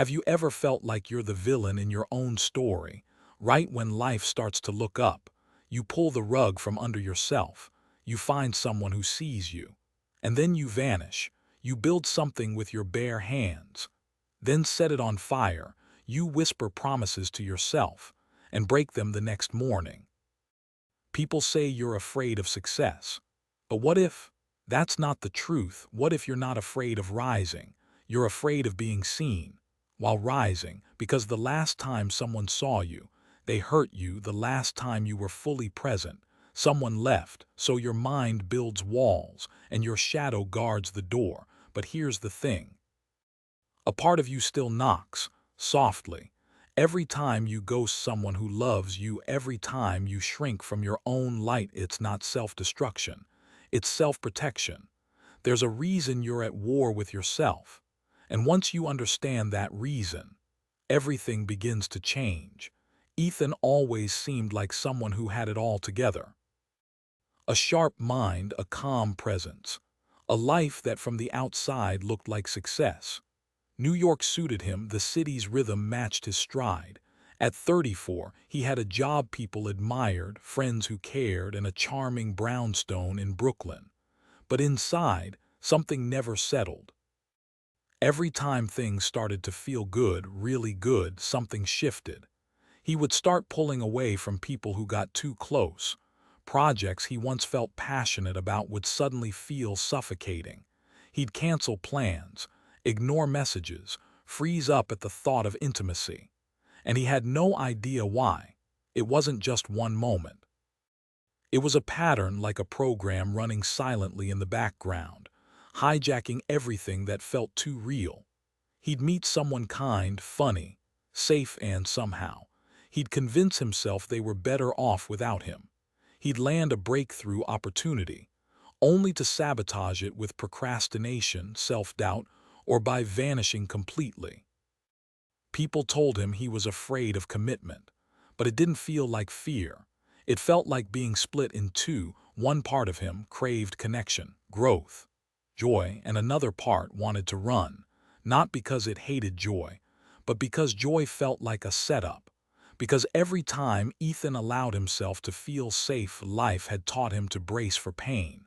Have you ever felt like you're the villain in your own story? Right when life starts to look up, you pull the rug from under yourself. You find someone who sees you. And then you vanish. You build something with your bare hands. Then set it on fire. You whisper promises to yourself and break them the next morning. People say you're afraid of success. But what if that's not the truth? What if you're not afraid of rising? You're afraid of being seen while rising because the last time someone saw you, they hurt you. The last time you were fully present, someone left. So your mind builds walls and your shadow guards the door. But here's the thing. A part of you still knocks, softly. Every time you ghost someone who loves you, every time you shrink from your own light, it's not self-destruction. It's self-protection. There's a reason you're at war with yourself. And once you understand that reason, everything begins to change. Ethan always seemed like someone who had it all together. A sharp mind, a calm presence. A life that from the outside looked like success. New York suited him, the city's rhythm matched his stride. At 34, he had a job people admired, friends who cared, and a charming brownstone in Brooklyn. But inside, something never settled. Every time things started to feel good, really good, something shifted. He would start pulling away from people who got too close. Projects he once felt passionate about would suddenly feel suffocating. He'd cancel plans, ignore messages, freeze up at the thought of intimacy. And he had no idea why. It wasn't just one moment. It was a pattern, like a program running silently in the background, hijacking everything that felt too real. He'd meet someone kind, funny, safe, and somehow he'd convince himself they were better off without him. He'd land a breakthrough opportunity, only to sabotage it with procrastination, self-doubt, or by vanishing completely. People told him he was afraid of commitment, but it didn't feel like fear. It felt like being split in two. One part of him craved connection, growth, joy, and another part wanted to run, not because it hated joy, but because joy felt like a setup. Because every time Ethan allowed himself to feel safe, life had taught him to brace for pain.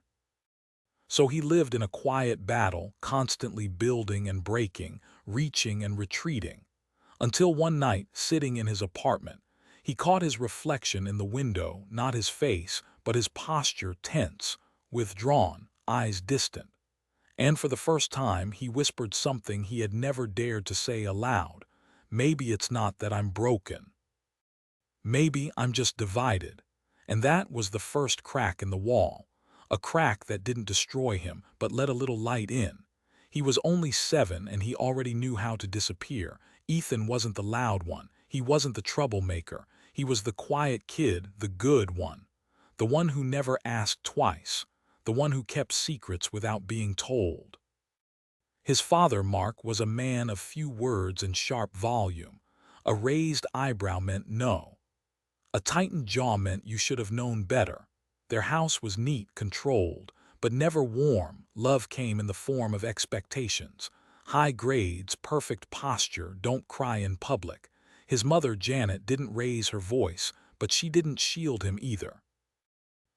So he lived in a quiet battle, constantly building and breaking, reaching and retreating. Until one night, sitting in his apartment, he caught his reflection in the window, not his face, but his posture, tense, withdrawn, eyes distant. And for the first time, he whispered something he had never dared to say aloud. Maybe it's not that I'm broken. Maybe I'm just divided. And that was the first crack in the wall. A crack that didn't destroy him, but let a little light in. He was only 7 and he already knew how to disappear. Ethan wasn't the loud one. He wasn't the troublemaker. He was the quiet kid, the good one. The one who never asked twice. The one who kept secrets without being told. His father, Mark, was a man of few words and sharp volume. A raised eyebrow meant no. A tightened jaw meant you should have known better. Their house was neat, controlled, but never warm. Love came in the form of expectations. High grades, perfect posture, don't cry in public. His mother, Janet, didn't raise her voice, but she didn't shield him either.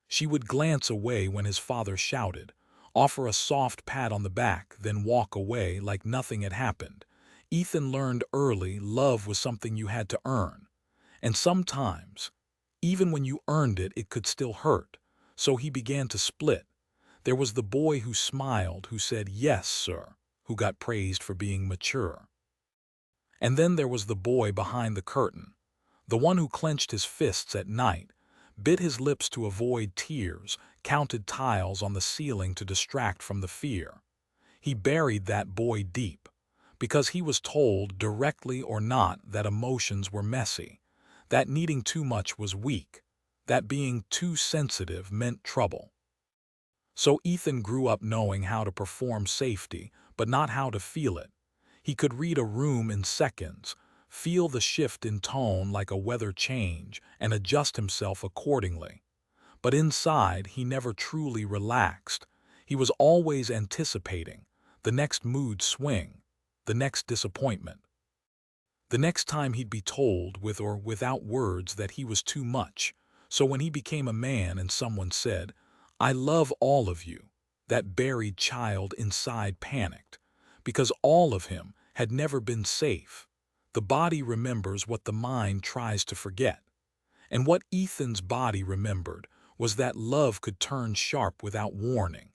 She would glance away when his father shouted, offer a soft pat on the back, then walk away like nothing had happened. Ethan learned early love was something you had to earn. And sometimes, even when you earned it, it could still hurt. So he began to split. There was the boy who smiled, who said, "Yes, sir," who got praised for being mature. And then there was the boy behind the curtain, the one who clenched his fists at night, bit his lips to avoid tears, counted tiles on the ceiling to distract from the fear. He buried that boy deep, because he was told, directly or not, that emotions were messy, that needing too much was weak, that being too sensitive meant trouble. So Ethan grew up knowing how to perform safety, but not how to feel it. He could read a room in seconds, feel the shift in tone like a weather change, and adjust himself accordingly. But inside, he never truly relaxed. He was always anticipating the next mood swing, the next disappointment. The next time he'd be told, with or without words, that he was too much. So when he became a man and someone said, "I love all of you," that buried child inside panicked, because all of him had never been safe. The body remembers what the mind tries to forget. And what Ethan's body remembered was that love could turn sharp without warning.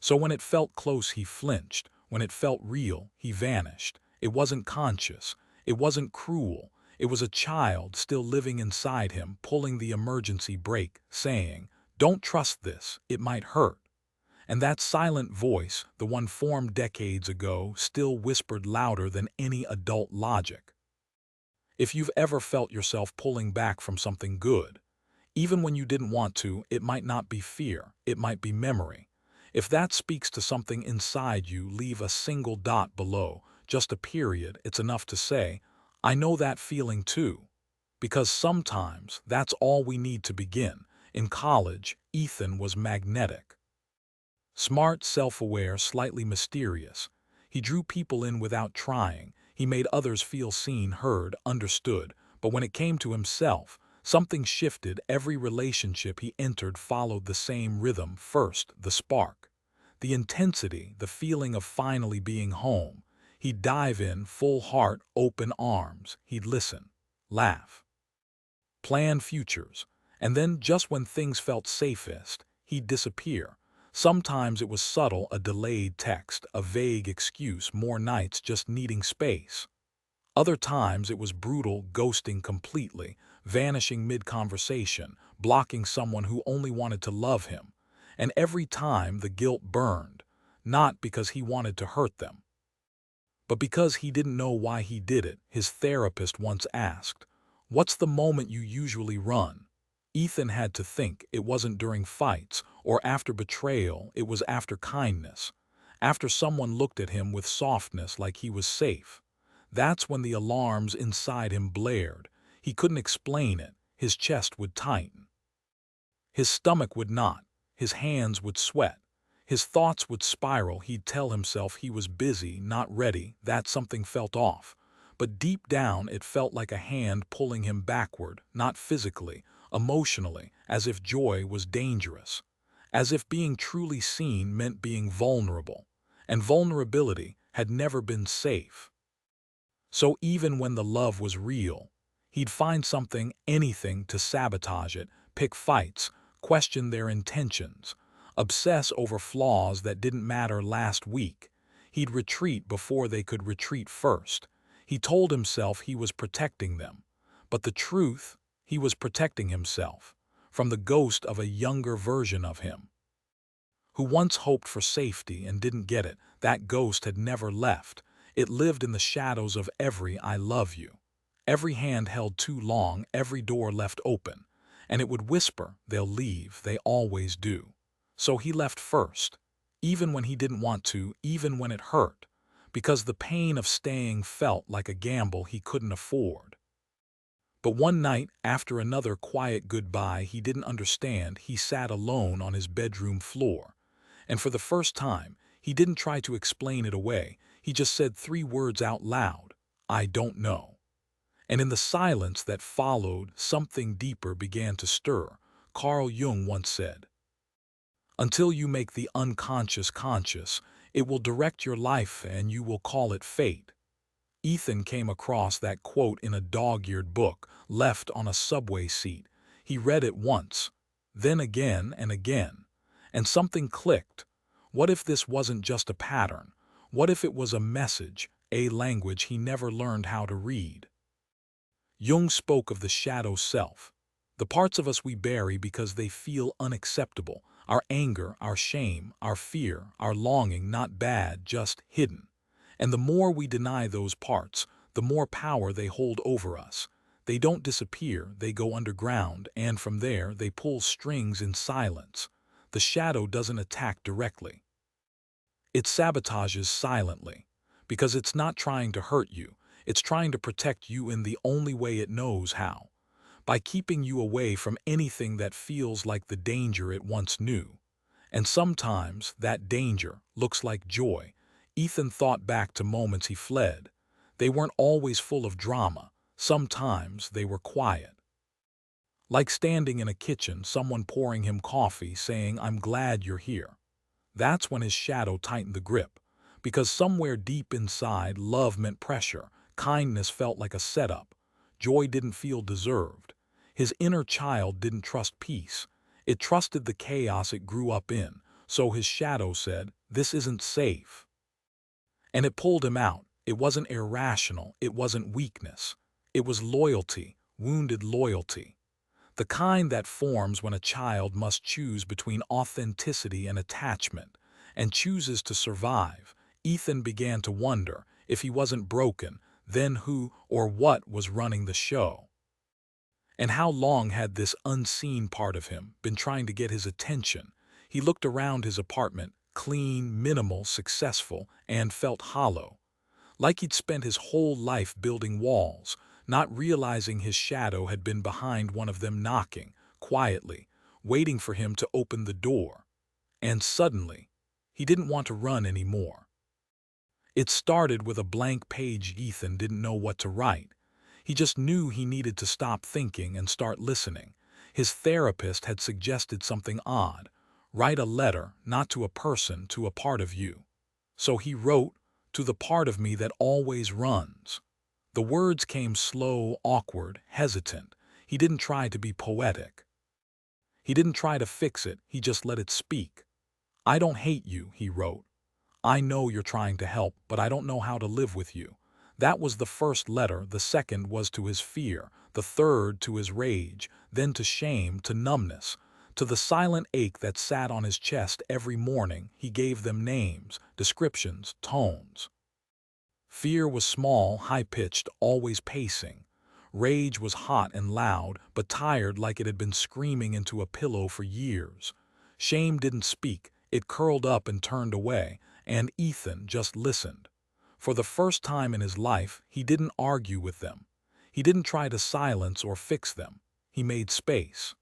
So when it felt close, he flinched. When it felt real, he vanished. It wasn't conscious. It wasn't cruel. It was a child still living inside him, pulling the emergency brake, saying, "Don't trust this, it might hurt." And that silent voice, the one formed decades ago, still whispered louder than any adult logic. If you've ever felt yourself pulling back from something good, even when you didn't want to, it might not be fear, it might be memory. If that speaks to something inside you, leave a single dot below, just a period. It's enough to say, "I know that feeling too." Because sometimes that's all we need to begin. In college, Ethan was magnetic. Smart, self-aware, slightly mysterious. He drew people in without trying. He made others feel seen, heard, understood. But when it came to himself, something shifted. Every relationship he entered followed the same rhythm. First, the spark. The intensity, the feeling of finally being home. He'd dive in, full heart, open arms. He'd listen, laugh, plan futures. And then, just when things felt safest, he'd disappear. Sometimes it was subtle, a delayed text, a vague excuse, more nights just needing space. Other times it was brutal, ghosting completely, vanishing mid-conversation, blocking someone who only wanted to love him. And every time the guilt burned, not because he wanted to hurt them, but because he didn't know why he did it. His therapist once asked, "What's the moment you usually run?" Ethan had to think. It wasn't during fights or after betrayal, it was after kindness. After someone looked at him with softness, like he was safe. That's when the alarms inside him blared. He couldn't explain it. His chest would tighten. His stomach would knot. His hands would sweat. His thoughts would spiral. He'd tell himself he was busy, not ready, that something felt off. But deep down it felt like a hand pulling him backward, not physically, emotionally, as if joy was dangerous. As if being truly seen meant being vulnerable. And vulnerability had never been safe. So even when the love was real, he'd find something, anything, to sabotage it, pick fights, question their intentions, obsess over flaws that didn't matter. Last week, he'd retreat before they could retreat first. He told himself he was protecting them, but the truth, he was protecting himself from the ghost of a younger version of him, who once hoped for safety and didn't get it. That ghost had never left. It lived in the shadows of every "I love you," every hand held too long, every door left open. And it would whisper, "They'll leave, they always do." So he left first, even when he didn't want to, even when it hurt, because the pain of staying felt like a gamble he couldn't afford. But one night, after another quiet goodbye he didn't understand, he sat alone on his bedroom floor. And for the first time, he didn't try to explain it away. He just said 3 words out loud: "I don't know." And in the silence that followed, something deeper began to stir. Carl Jung once said, "Until you make the unconscious conscious, it will direct your life and you will call it fate." Ethan came across that quote in a dog-eared book, left on a subway seat. He read it once, then again and again, and something clicked. What if this wasn't just a pattern? What if it was a message, a language he never learned how to read? Jung spoke of the shadow self, the parts of us we bury because they feel unacceptable, our anger, our shame, our fear, our longing, not bad, just hidden. And the more we deny those parts, the more power they hold over us. They don't disappear, they go underground, and from there they pull strings in silence. The shadow doesn't attack directly. It sabotages silently, because it's not trying to hurt you, it's trying to protect you in the only way it knows how, by keeping you away from anything that feels like the danger it once knew. And sometimes that danger looks like joy. Ethan thought back to moments he fled, They weren't always full of drama. Sometimes they were quiet. Like standing in a kitchen, someone pouring him coffee, saying, "I'm glad you're here." That's when his shadow tightened the grip. Because somewhere deep inside, love meant pressure, kindness felt like a setup, joy didn't feel deserved. His inner child didn't trust peace. It trusted the chaos it grew up in. So his shadow said, "This isn't safe." And it pulled him out. It wasn't irrational. It wasn't weakness. It was loyalty, wounded loyalty. The kind that forms when a child must choose between authenticity and attachment, and chooses to survive. Ethan began to wonder, if he wasn't broken, then who or what was running the show? And how long had this unseen part of him been trying to get his attention? He looked around his apartment, clean, minimal, successful, and felt hollow. Like he'd spent his whole life building walls, not realizing his shadow had been behind one of them, knocking, quietly, waiting for him to open the door. And suddenly, he didn't want to run anymore. It started with a blank page. Ethan didn't know what to write. He just knew he needed to stop thinking and start listening. His therapist had suggested something odd. Write a letter, not to a person, to a part of you. So he wrote, "To the part of me that always runs." The words came slow, awkward, hesitant. He didn't try to be poetic. He didn't try to fix it, he just let it speak. "I don't hate you," he wrote. "I know you're trying to help, but I don't know how to live with you." That was the first letter. The second was to his fear, the third to his rage, then to shame, to numbness, to the silent ache that sat on his chest every morning. He gave them names, descriptions, tones. Fear was small, high-pitched, always pacing. Rage was hot and loud, but tired, like it had been screaming into a pillow for years. Shame didn't speak. It curled up and turned away, and Ethan just listened. For the first time in his life, he didn't argue with them. He didn't try to silence or fix them. He made space.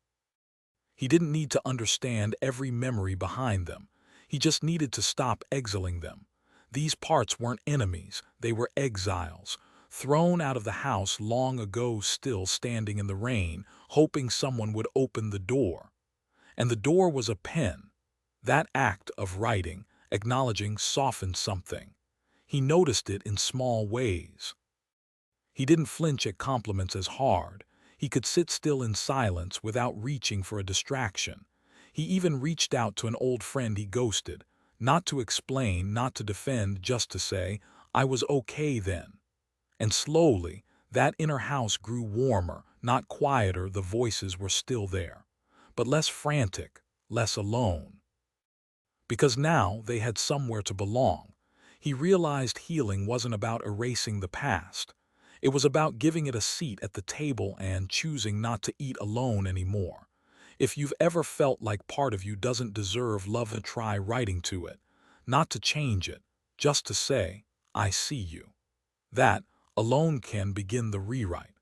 He didn't need to understand every memory behind them. He just needed to stop exiling them. These parts weren't enemies, they were exiles, thrown out of the house long ago, still standing in the rain, hoping someone would open the door. And the door was a pen. That act of writing, acknowledging, softened something. He noticed it in small ways. He didn't flinch at compliments as hard. He could sit still in silence without reaching for a distraction. He even reached out to an old friend he ghosted, not to explain, not to defend, just to say, "I was okay then." And slowly, that inner house grew warmer, not quieter. The voices were still there, but less frantic, less alone. Because now they had somewhere to belong. He realized healing wasn't about erasing the past. It was about giving it a seat at the table and choosing not to eat alone anymore. If you've ever felt like part of you doesn't deserve love, try writing to it. Not to change it, just to say, "I see you." That alone can begin the rewrite.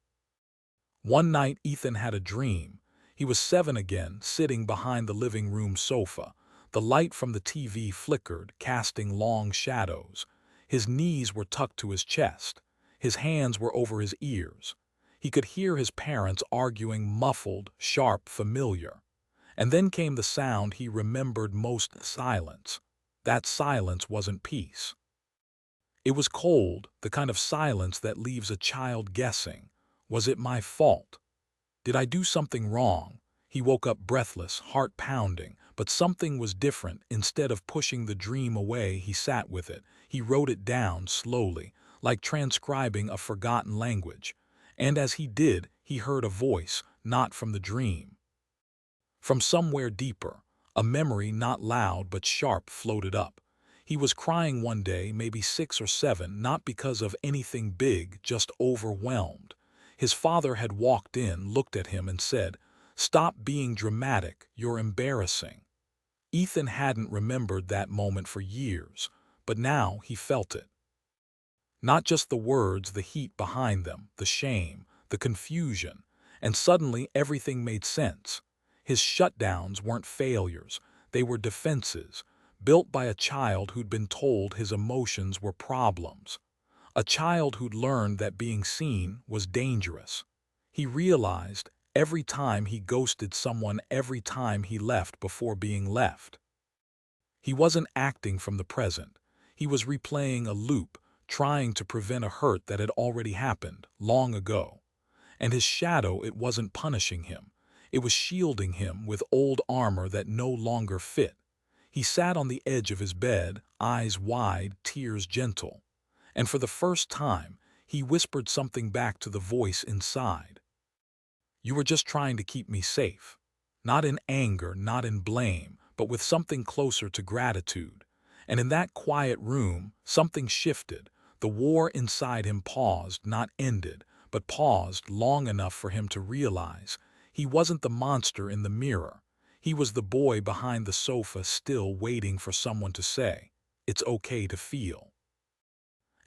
One night Ethan had a dream. He was 7 again, sitting behind the living room sofa. The light from the TV flickered, casting long shadows. His knees were tucked to his chest. His hands were over his ears. He could hear his parents arguing, muffled, sharp, familiar. And then came the sound he remembered most: silence. That silence wasn't peace. It was cold, the kind of silence that leaves a child guessing. Was it my fault? Did I do something wrong? He woke up breathless, heart pounding, but something was different. Instead of pushing the dream away, he sat with it. He wrote it down slowly, like transcribing a forgotten language. And as he did, he heard a voice, not from the dream. From somewhere deeper, a memory not loud but sharp floated up. He was crying one day, maybe 6 or 7, not because of anything big, just overwhelmed. His father had walked in, looked at him and said, "Stop being dramatic, you're embarrassing." Ethan hadn't remembered that moment for years, but now he felt it. Not just the words, the heat behind them, the shame, the confusion, and suddenly everything made sense. His shutdowns weren't failures, they were defenses, built by a child who'd been told his emotions were problems. A child who'd learned that being seen was dangerous. He realized every time he ghosted someone, every time he left before being left. He wasn't acting from the present. He was replaying a loop, trying to prevent a hurt that had already happened long ago. And his shadow, it wasn't punishing him. It was shielding him with old armor that no longer fit. He sat on the edge of his bed, eyes wide, tears gentle. And for the first time, he whispered something back to the voice inside. You were just trying to keep me safe. Not in anger, not in blame, but with something closer to gratitude. And in that quiet room, something shifted. The war inside him paused, not ended, but paused long enough for him to realize he wasn't the monster in the mirror. He was the boy behind the sofa, still waiting for someone to say, "It's okay to feel."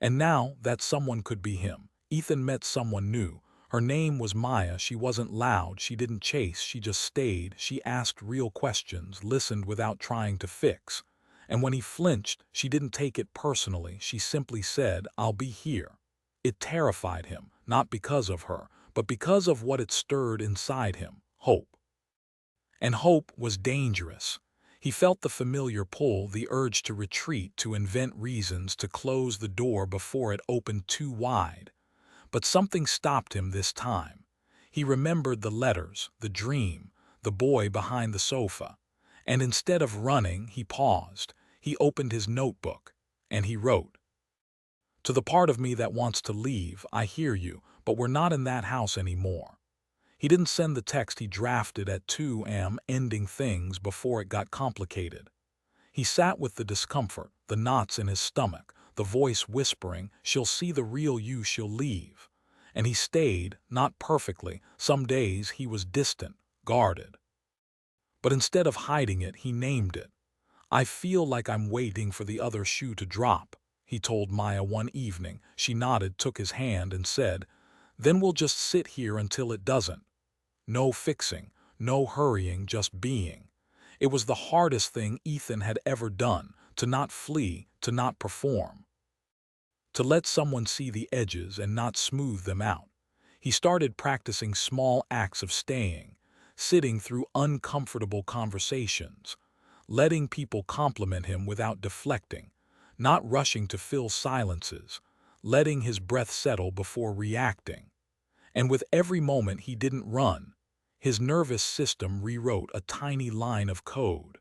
And now that someone could be him. Ethan met someone new. Her name was Maya. She wasn't loud, she didn't chase, she just stayed. She asked real questions, listened without trying to fix. And when he flinched, she didn't take it personally. She simply said, "I'll be here." It terrified him, not because of her, but because of what it stirred inside him, hope. And hope was dangerous. He felt the familiar pull, the urge to retreat, to invent reasons, to close the door before it opened too wide. But something stopped him this time. He remembered the letters, the dream, the boy behind the sofa. And instead of running, he paused. He opened his notebook, and he wrote, "To the part of me that wants to leave, I hear you, but we're not in that house anymore." He didn't send the text, he drafted at 2 a.m., ending things before it got complicated. He sat with the discomfort, the knots in his stomach, the voice whispering, "She'll see the real you, she'll leave." And he stayed, not perfectly. Some days he was distant, guarded. But instead of hiding it, he named it. "I feel like I'm waiting for the other shoe to drop," he told Maya one evening. She nodded, took his hand, and said, "Then we'll just sit here until it doesn't." No fixing, no hurrying, just being. It was the hardest thing Ethan had ever done, to not flee, to not perform. To let someone see the edges and not smooth them out. He started practicing small acts of staying, sitting through uncomfortable conversations, letting people compliment him without deflecting, not rushing to fill silences, letting his breath settle before reacting. And with every moment he didn't run, his nervous system rewrote a tiny line of code.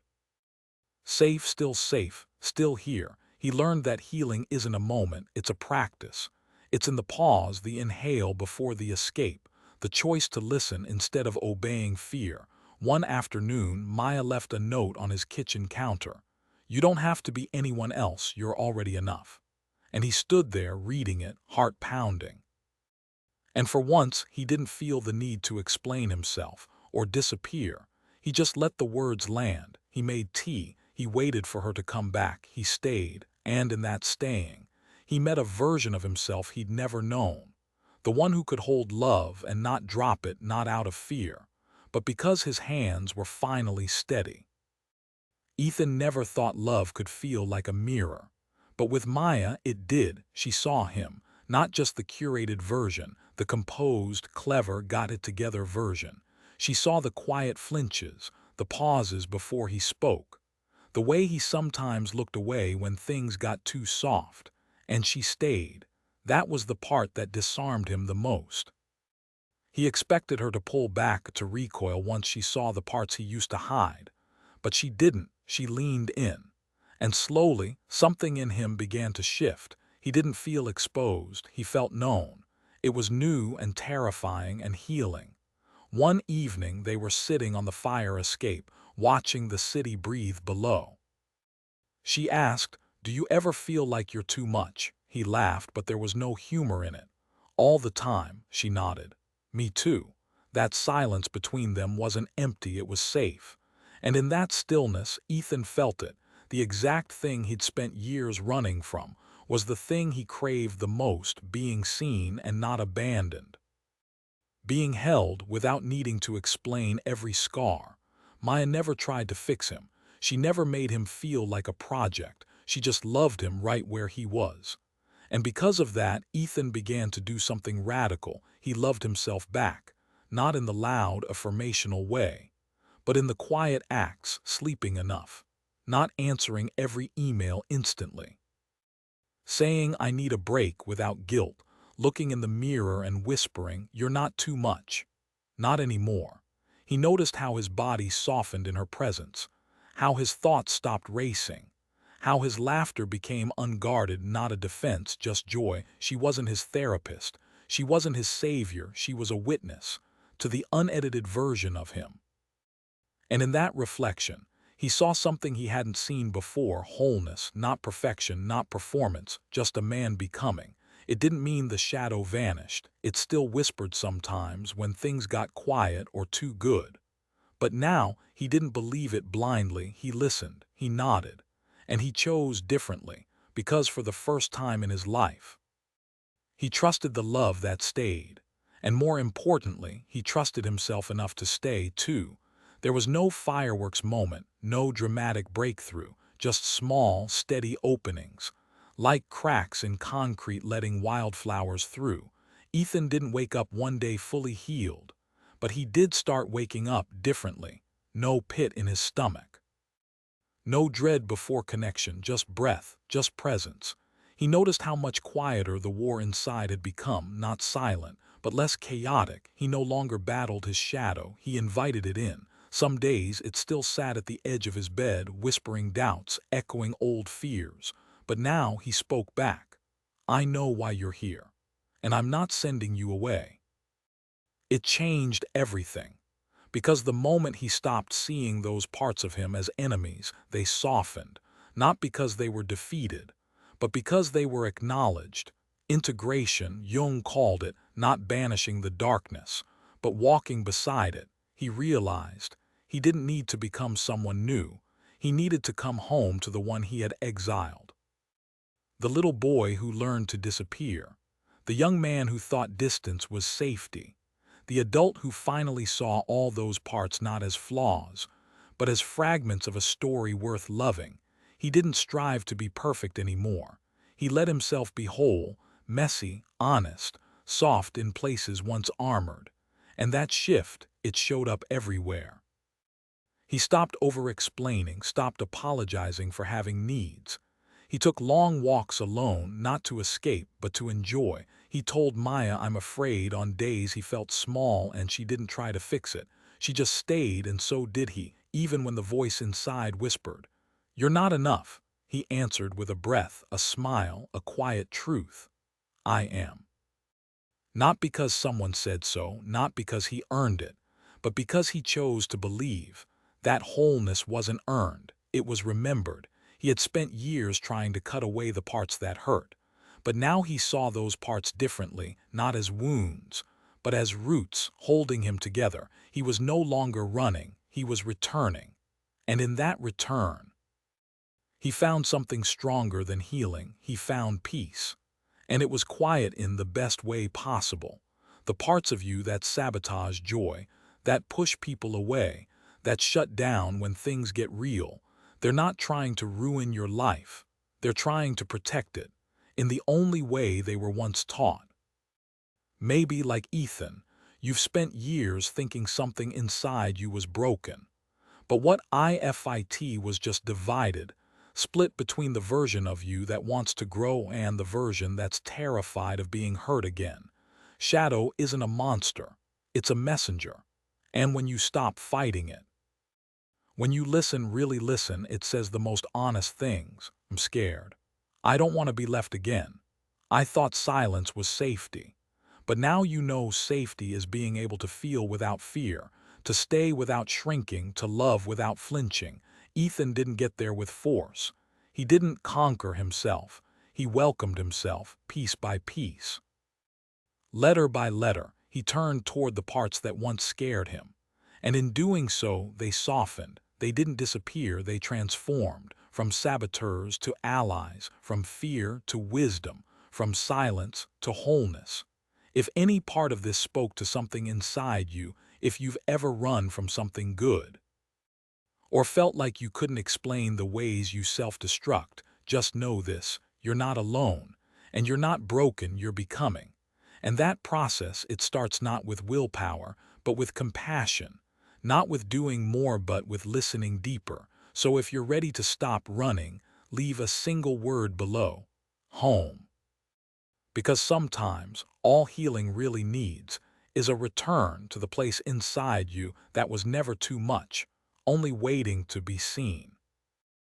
Safe, still here. He learned that healing isn't a moment, it's a practice. It's in the pause, the inhale before the escape, the choice to listen instead of obeying fear. One afternoon, Maya left a note on his kitchen counter. "You don't have to be anyone else, you're already enough." And he stood there reading it, heart pounding. And for once, he didn't feel the need to explain himself or disappear. He just let the words land. He made tea. He waited for her to come back. He stayed. And in that staying, he met a version of himself he'd never known. The one who could hold love and not drop it, not out of fear, but because his hands were finally steady. Ethan never thought love could feel like a mirror. But with Maya, it did. She saw him, not just the curated version, the composed, clever, got-it-together version. She saw the quiet flinches, the pauses before he spoke, the way he sometimes looked away when things got too soft. And she stayed. That was the part that disarmed him the most. He expected her to pull back, to recoil once she saw the parts he used to hide. But she didn't. She leaned in. And slowly, something in him began to shift. He didn't feel exposed. He felt known. It was new and terrifying and healing. One evening, they were sitting on the fire escape, watching the city breathe below. She asked, "Do you ever feel like you're too much?" He laughed, but there was no humor in it. "All the time," she nodded. "Me too." That silence between them wasn't empty, it was safe. And in that stillness, Ethan felt it. The exact thing he'd spent years running from was the thing he craved the most, being seen and not abandoned. Being held without needing to explain every scar. Maya never tried to fix him. She never made him feel like a project. She just loved him right where he was. And because of that, Ethan began to do something radical. He loved himself back, not in the loud, affirmational way, but in the quiet acts, sleeping enough, not answering every email instantly, saying I need a break without guilt, looking in the mirror and whispering, "You're not too much." Not anymore. He noticed how his body softened in her presence, how his thoughts stopped racing, how his laughter became unguarded, not a defense, just joy. She wasn't his therapist. She wasn't his savior. She was a witness to the unedited version of him. And in that reflection, he saw something he hadn't seen before: wholeness, not perfection, not performance, just a man becoming. It didn't mean the shadow vanished. It still whispered sometimes when things got quiet or too good. But now he didn't believe it blindly. He listened, he nodded, and he chose differently, because for the first time in his life, he trusted the love that stayed. And more importantly, he trusted himself enough to stay, too. There was no fireworks moment, no dramatic breakthrough, just small, steady openings, like cracks in concrete letting wildflowers through. Ethan didn't wake up one day fully healed, but he did start waking up differently. No pit in his stomach. No dread before connection, just breath, just presence. He noticed how much quieter the war inside had become, not silent, but less chaotic. He no longer battled his shadow, he invited it in. Some days it still sat at the edge of his bed, whispering doubts, echoing old fears. But now he spoke back. I know why you're here, and I'm not sending you away. It changed everything. Because the moment he stopped seeing those parts of him as enemies, they softened, not because they were defeated, but because they were acknowledged. Integration, Jung called it, not banishing the darkness, but walking beside it. He realized he didn't need to become someone new. He needed to come home to the one he had exiled. The little boy who learned to disappear. The young man who thought distance was safety. The adult who finally saw all those parts not as flaws, but as fragments of a story worth loving. He didn't strive to be perfect anymore. He let himself be whole, messy, honest, soft in places once armored. And that shift, it showed up everywhere. He stopped over-explaining, stopped apologizing for having needs. He took long walks alone, not to escape, but to enjoy. He told Maya I'm afraid on days he felt small, and she didn't try to fix it. She just stayed, and so did he, even when the voice inside whispered, "You're not enough." He answered with a breath, a smile, a quiet truth. I am. Not because someone said so, not because he earned it, but because he chose to believe. That wholeness wasn't earned, it was remembered. He had spent years trying to cut away the parts that hurt, but now he saw those parts differently, not as wounds, but as roots holding him together. He was no longer running, he was returning. And in that return, he found something stronger than healing. He found peace. And it was quiet in the best way possible. The parts of you that sabotage joy, that push people away, that shut down when things get real, they're not trying to ruin your life. They're trying to protect it, in the only way they were once taught. Maybe, like Ethan, you've spent years thinking something inside you was broken. But what if was just divided, split between the version of you that wants to grow and the version that's terrified of being hurt again. Shadow isn't a monster, it's a messenger. And when you stop fighting it, when you listen, really listen, it says the most honest things. I'm scared. I don't want to be left again. I thought silence was safety. But now you know safety is being able to feel without fear, to stay without shrinking, to love without flinching. Ethan didn't get there with force. He didn't conquer himself. He welcomed himself, piece by piece. Letter by letter, he turned toward the parts that once scared him. And in doing so, they softened. They didn't disappear, they transformed, from saboteurs to allies, from fear to wisdom, from silence to wholeness. If any part of this spoke to something inside you, if you've ever run from something good, or felt like you couldn't explain the ways you self-destruct, just know this: you're not alone. And you're not broken, you're becoming. And that process, it starts not with willpower, but with compassion. Not with doing more, but with listening deeper. So if you're ready to stop running, leave a single word below: home. Because sometimes all healing really needs is a return to the place inside you that was never too much, only waiting to be seen.